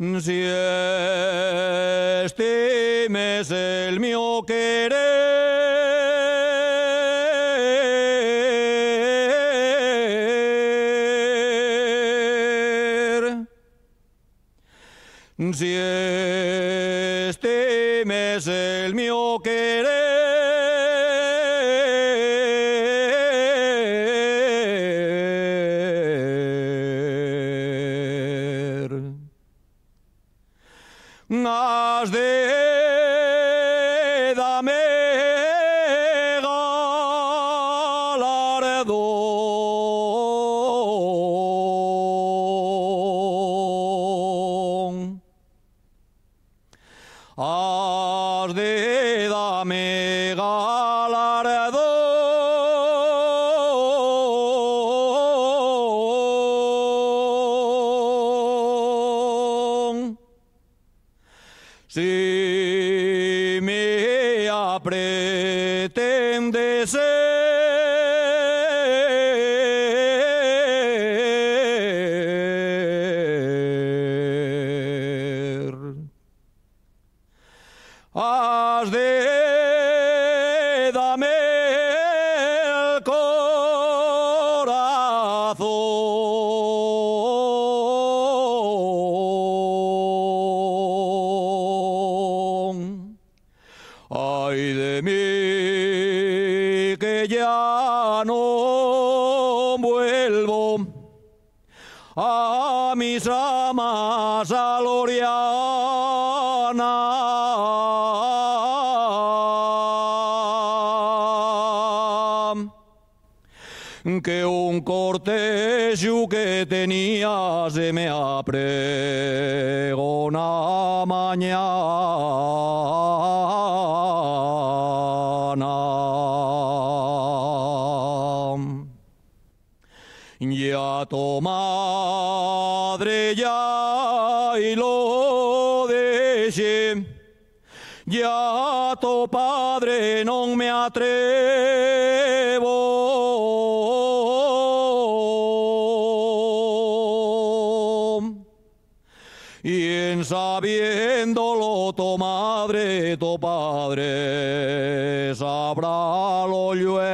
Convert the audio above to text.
Si estimes el mío querer, si estimes el mío querer, has de darme galardón. Has de darme galardón. Si me pretendes ser, has de darme el corazón. Ay de mí que ya no vuelvo a mis ramas alorianas, que un cortejo que tenía se me apregona mañana. Ya tu madre ya y lo dejé, ya tu padre no me atrevo. Y en sabiéndolo tu madre, tu padre sabrá lo llueve.